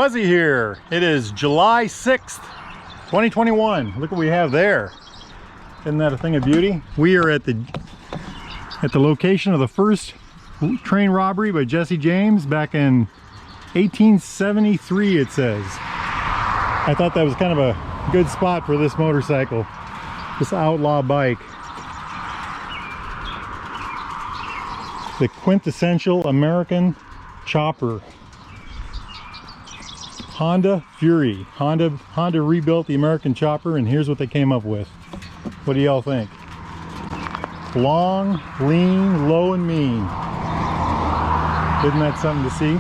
Fuzzy here. It is July 6th, 2021. Look what we have there. Isn't that a thing of beauty? We are at the location of the first train robbery by Jesse James back in 1873, it says. I thought that was kind of a good spot for this motorcycle, this outlaw bike. The quintessential American chopper. Honda Fury. Honda rebuilt the American chopper, and here's what they came up with. What do y'all think? Long, lean, low, and mean. Isn't that something to see?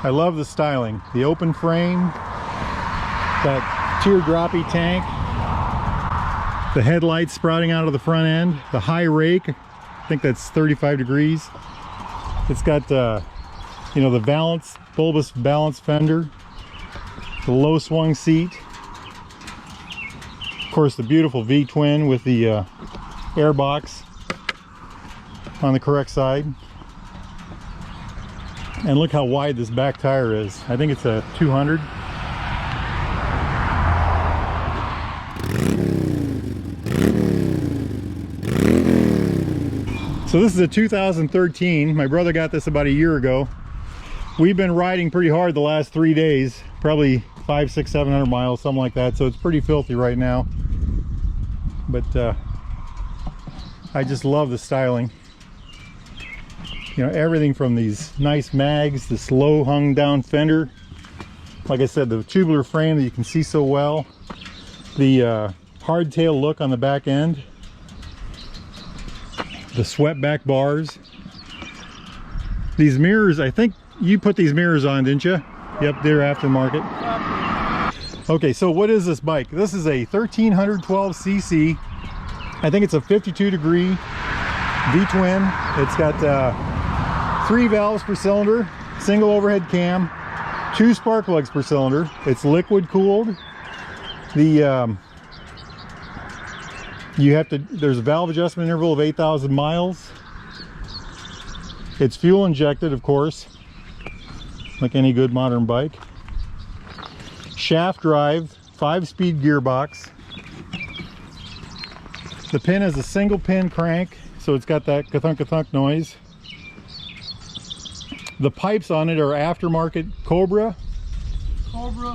I love the styling. The open frame, that teardroppy tank, the headlights sprouting out of the front end, the high rake. I think that's 35 degrees. It's got you know, the bulbous balance fender, the low swung seat, of course the beautiful V-twin with the air box on the correct side. And look how wide this back tire is. I think it's a 200. So this is a 2013. My brother got this about a year ago. We've been riding pretty hard the last 3 days, probably 500, 600, 700 miles, something like that. So it's pretty filthy right now. But I just love the styling. You know, everything from these nice mags, this low hung down fender. Like I said, the tubular frame that you can see so well. The hardtail look on the back end. The swept back bars. These mirrors, I think you put these mirrors on, didn't you? Yep, they're aftermarket. Okay, so what is this bike? This is a 1312cc. I think it's a 52 degree V-twin. It's got 3 valves per cylinder, single overhead cam, 2 spark plugs per cylinder. It's liquid cooled. There's a valve adjustment interval of 8,000 miles. It's fuel injected, of course, like any good modern bike. Shaft drive, 5-speed gearbox. The pin is a single pin crank, so it's got that ka-thunk noise. The pipes on it are aftermarket Cobra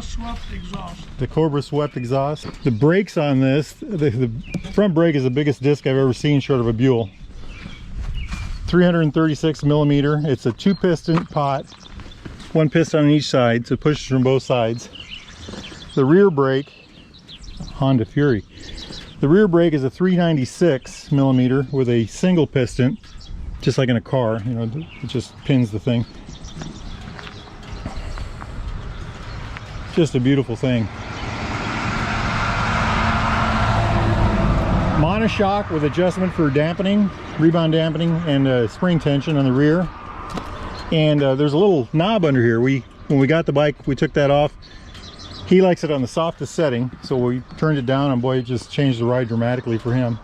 swept exhaust. The Cobra swept exhaust. The brakes on this, the front brake is the biggest disc I've ever seen short of a Buell. 336 millimeter. It's a 2-piston pot, 1 piston on each side, so it pushes from both sides. The rear brake, Honda Fury. The rear brake is a 396 millimeter with a single piston, just like in a car. You know, it just pins the thing. Just a beautiful thing. Monoshock with adjustment for dampening, rebound dampening, and spring tension on the rear. And there's a little knob under here. When we got the bike, we took that off. He likes it on the softest setting, so we turned it down, and boy, it just changed the ride dramatically for him.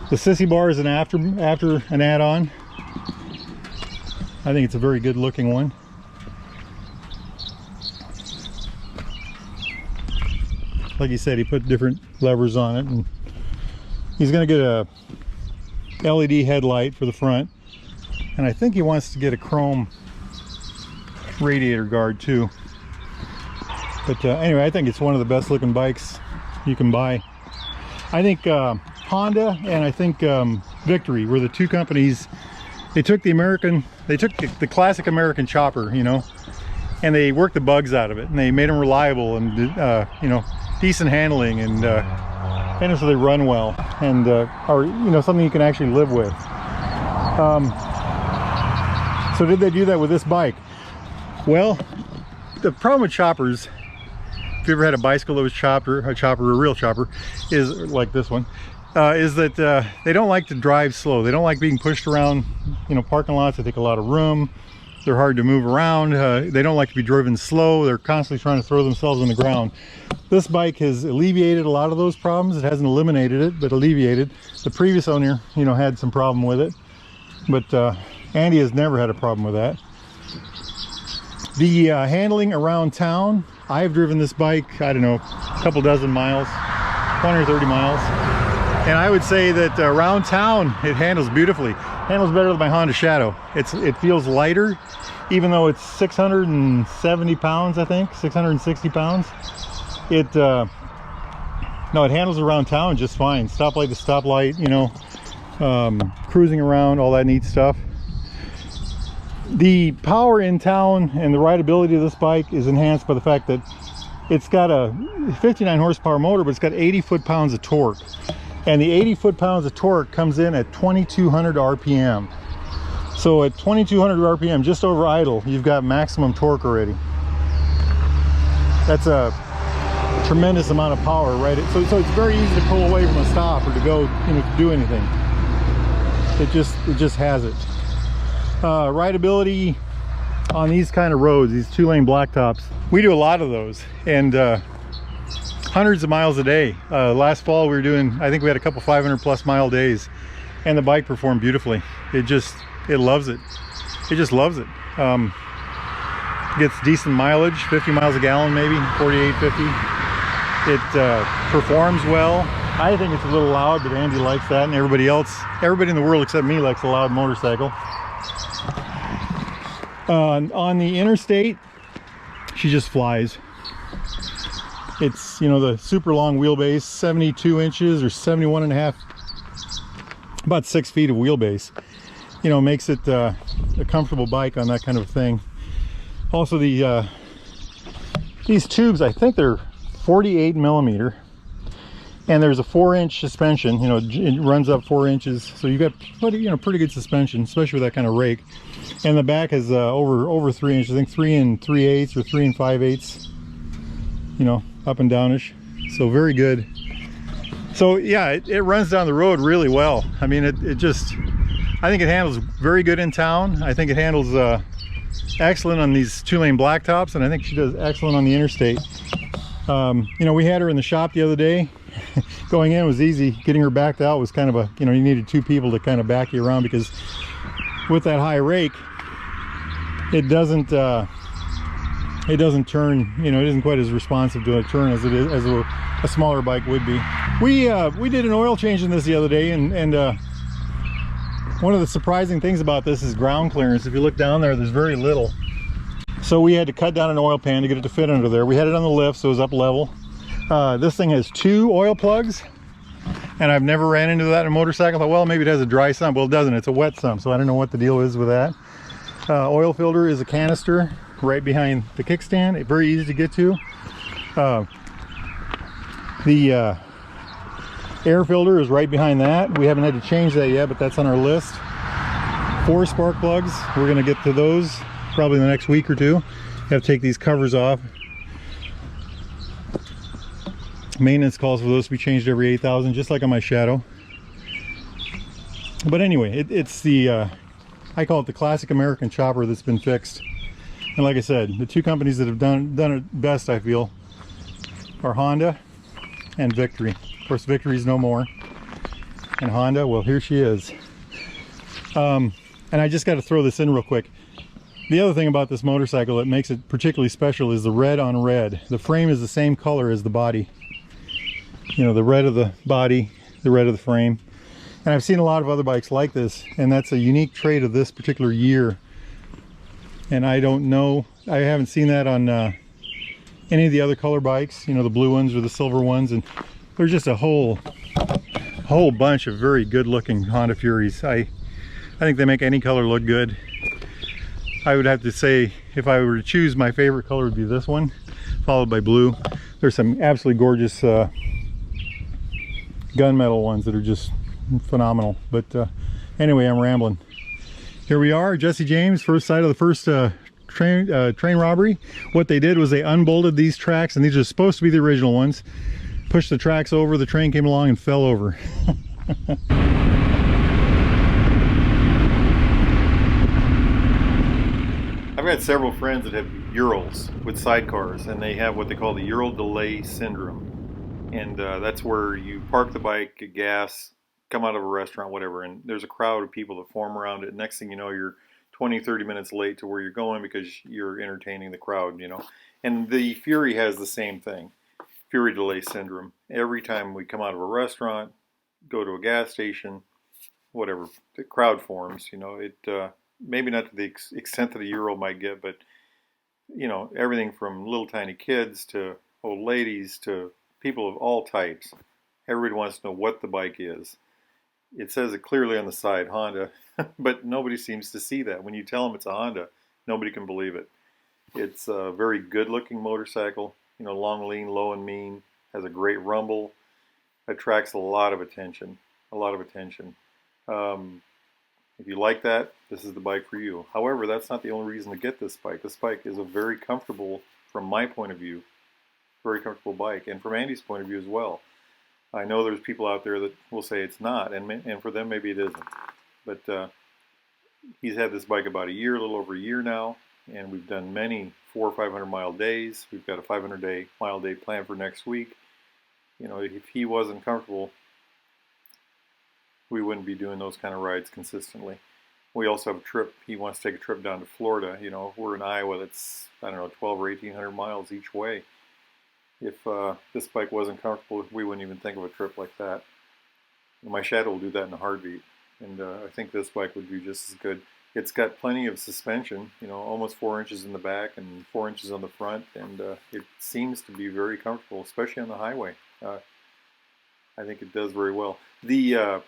The sissy bar is an after an add-on. I think it's a very good looking one. Like he said, he put different levers on it, and he's going to get a LED headlight for the front, and I think he wants to get a chrome radiator guard too. But anyway, I think it's one of the best looking bikes you can buy. I think Honda and I think Victory were the two companies. They took the classic American chopper, you know, and they worked the bugs out of it, and they made them reliable and you know, decent handling, and so they run well, and are, you know, something you can actually live with. So did they do that with this bike? Well, the problem with choppers, if you ever had a bicycle that was a real chopper, is like this one, is that they don't like to drive slow. They don't like being pushed around, you know, parking lots. They take a lot of room. They're hard to move around. They don't like to be driven slow. They're constantly trying to throw themselves on the ground. This bike has alleviated a lot of those problems. It hasn't eliminated it, but alleviated. The previous owner, you know, had some problem with it. But Andy has never had a problem with that. The handling around town, I've driven this bike, I don't know, a couple dozen miles, 20 or 30 miles. And I would say that around town, it handles beautifully. Handles better than my Honda Shadow. It feels lighter, even though it's 670 pounds, I think, 660 pounds. No, it handles around town just fine. Stoplight to stoplight, you know, cruising around, all that neat stuff. The power in town and the rideability of this bike is enhanced by the fact that it's got a 59 horsepower motor, but it's got 80 foot-pounds of torque. And the 80 foot-pounds of torque comes in at 2,200 RPM. So at 2,200 RPM, just over idle, you've got maximum torque already. That's a tremendous amount of power, right? So it's very easy to pull away from a stop or to go, you know, to do anything. It just has it. Rideability on these kind of roads, these 2-lane blacktops, we do a lot of those, and hundreds of miles a day. Last fall we were doing, I think we had a couple 500+ mile days, and the bike performed beautifully. It loves it. It just loves it. Gets decent mileage, 50 miles a gallon maybe, 48, 50. It performs well. I think it's a little loud, but Andy likes that, and everybody in the world except me likes a loud motorcycle. On the interstate, she just flies. It's, you know, the super long wheelbase, 72 inches or 71.5, about 6 feet of wheelbase, you know, makes it a comfortable bike on that kind of thing. Also, these tubes, I think they're 48 millimeter, and there's a 4-inch suspension. You know, it runs up 4 inches, so you've got pretty good suspension, especially with that kind of rake. And the back is over 3 inches, I think 3 3/8 or 3 5/8, you know, up and downish. So very good. So yeah, it runs down the road really well. I mean, I think it handles very good in town. I think it handles excellent on these 2-lane blacktops, and I think she does excellent on the interstate. You know, we had her in the shop the other day. Going in was easy. Getting her backed out was kind of a, you know, you needed 2 people to kind of back you around, because with that high rake, it doesn't turn, you know, it isn't quite as responsive to a turn as it is as a smaller bike would be. We did an oil change in this the other day, and one of the surprising things about this is ground clearance. If you look down there, there's very little. So we had to cut down an oil pan to get it to fit under there. We had it on the lift, so it was up level. This thing has 2 oil plugs, and I've never ran into that in a motorcycle. I thought, well, maybe it has a dry sump. Well, it doesn't. It's a wet sump, so I don't know what the deal is with that. Oil filter is a canister right behind the kickstand. It's very easy to get to. The air filter is right behind that. We haven't had to change that yet, but that's on our list. 4 spark plugs. We're going to get to those probably in the next week or two. You have to take these covers off. Maintenance calls for those to be changed every 8,000, just like on my Shadow. But anyway, it's the I call it the classic American chopper that's been fixed. And like I said, the 2 companies that have done it best, I feel, are Honda and Victory. Of course, Victory's no more, and Honda, well, here she is. And I just got to throw this in real quick. The other thing about this motorcycle that makes it particularly special is the red on red. The frame is the same color as the body. You know, the red of the body, the red of the frame. And I've seen a lot of other bikes like this, and that's a unique trait of this particular year. And I don't know, I haven't seen that on any of the other color bikes, you know, the blue ones or the silver ones. And there's just a whole bunch of very good looking Honda Furies. I think they make any color look good. I would have to say, if I were to choose, my favorite color would be this one, followed by blue. There's some absolutely gorgeous gunmetal ones that are just phenomenal. But anyway, I'm rambling. Here we are, Jesse James, first site of the first train robbery. What they did was they unbolted these tracks, and these are supposed to be the original ones. Pushed the tracks over, the train came along and fell over. I've got several friends that have Urals with sidecars, and they have what they call the Ural delay syndrome. And that's where you park the bike, get gas, come out of a restaurant, whatever, and there's a crowd of people that form around it. Next thing you know, you're 20, 30 minutes late to where you're going because you're entertaining the crowd, you know. And the Fury has the same thing, Fury delay syndrome. Every time we come out of a restaurant, go to a gas station, whatever, the crowd forms, you know. It maybe not to the extent that a Euro might get, but you know, everything from little tiny kids to old ladies to people of all types. Everybody wants to know what the bike is. It says it clearly on the side, Honda, but nobody seems to see that. When you tell them it's a Honda, nobody can believe it. It's a very good-looking motorcycle, you know, long, lean, low, and mean, has a great rumble, attracts a lot of attention, a lot of attention. If you like that, this is the bike for you. However, that's not the only reason to get this bike. This bike is a very comfortable, from my point of view, very comfortable bike, and from Andy's point of view as well. I know there's people out there that will say it's not, and for them maybe it isn't. But he's had this bike about a year, a little over a year now, and we've done many 400 or 500 mile days. We've got a 500 mile day planned for next week. You know, if he wasn't comfortable, we wouldn't be doing those kind of rides consistently. We also have a trip. He wants to take a trip down to Florida. You know, we're in Iowa. That's, I don't know, 12 or 1,800 miles each way. If this bike wasn't comfortable, we wouldn't even think of a trip like that. My Shadow will do that in a heartbeat, and I think this bike would do just as good. It's got plenty of suspension, you know, almost 4 inches in the back and 4 inches on the front, and it seems to be very comfortable, especially on the highway. I think it does very well. The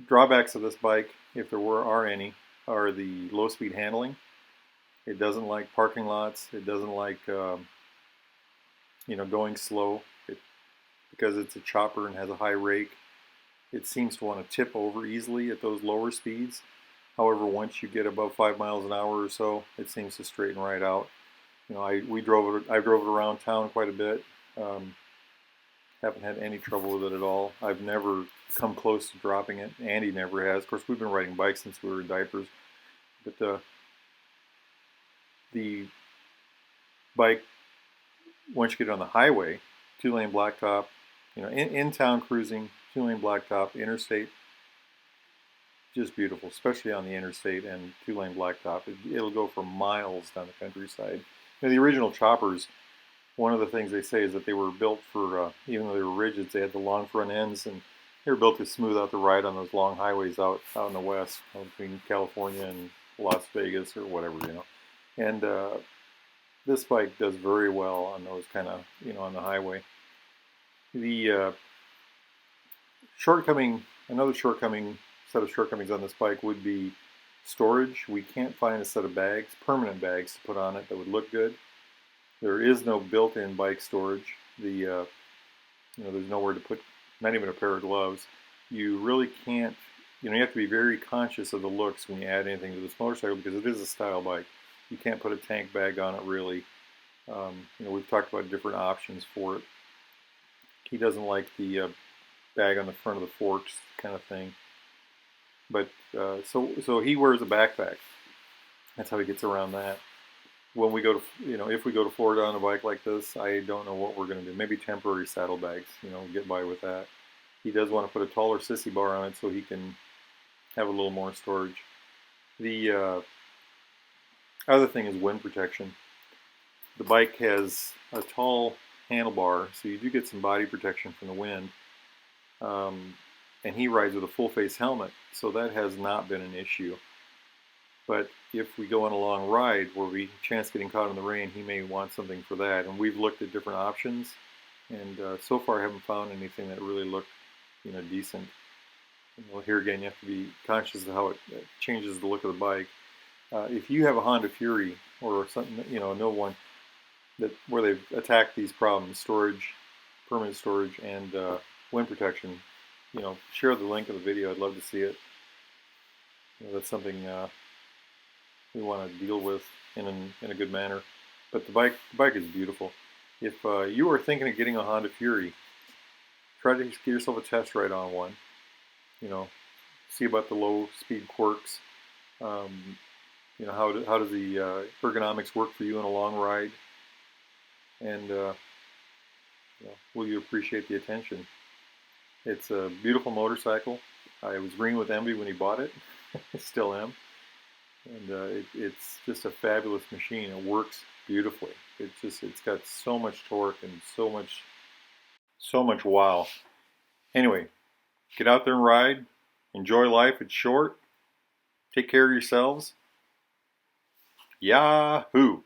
drawbacks of this bike, if there are any, are the low-speed handling. It doesn't like parking lots. It doesn't like you know, going slow. Because it's a chopper and has a high rake, it seems to want to tip over easily at those lower speeds. However, once you get above 5 miles an hour or so, it seems to straighten right out. You know, I drove it around town quite a bit. Haven't had any trouble with it at all. I've never come close to dropping it. Andy never has. Of course, we've been riding bikes since we were in diapers. But the bike, once you get on the highway, 2-lane blacktop, you know, in town cruising, 2-lane blacktop, interstate, just beautiful, especially on the interstate and 2-lane blacktop. It'll go for miles down the countryside. You know, the original choppers, one of the things they say is that they were built for, even though they were rigids, they had the long front ends, and they were built to smooth out the ride on those long highways out in the west, between California and Las Vegas or whatever, you know. And this bike does very well on those kind of, you know, on the highway. The another set of shortcomings on this bike would be storage. We can't find a set of bags, permanent bags to put on it that would look good. There is no built-in bike storage. You know, there's nowhere to put, not even a pair of gloves. You really can't, you know, you have to be very conscious of the looks when you add anything to this motorcycle because it is a style bike. You can't put a tank bag on it really. You know, we've talked about different options for it. He doesn't like the bag on the front of the forks kind of thing. But so he wears a backpack. That's how he gets around that. When we go to, you know, if we go to Florida on a bike like this, I don't know what we're going to do. Maybe temporary saddlebags, you know, get by with that. He does want to put a taller sissy bar on it so he can have a little more storage. The other thing is wind protection. The bike has a tall handlebar, so you do get some body protection from the wind. And he rides with a full face helmet, so that has not been an issue. But if we go on a long ride where we chance getting caught in the rain, he may want something for that. And we've looked at different options, and so far haven't found anything that really looked, you know, decent. Well, here again, you have to be conscious of how it changes the look of the bike. If you have a Honda Fury or something, you know, no one where they've attacked these problems, storage, permanent storage, and wind protection, you know, share the link of the video. I'd love to see it. You know, that's something we want to deal with in a good manner. But the bike is beautiful. If you are thinking of getting a Honda Fury, try to get yourself a test ride on one. You know, see about the low speed quirks. You know, how does the ergonomics work for you in a long ride? And you know, will you appreciate the attention? It's a beautiful motorcycle. I was green with envy when he bought it. Still am. And it's just a fabulous machine. It works beautifully. It's got so much torque and so much wow. Anyway, get out there and ride. Enjoy life. It's short. Take care of yourselves. Yahoo!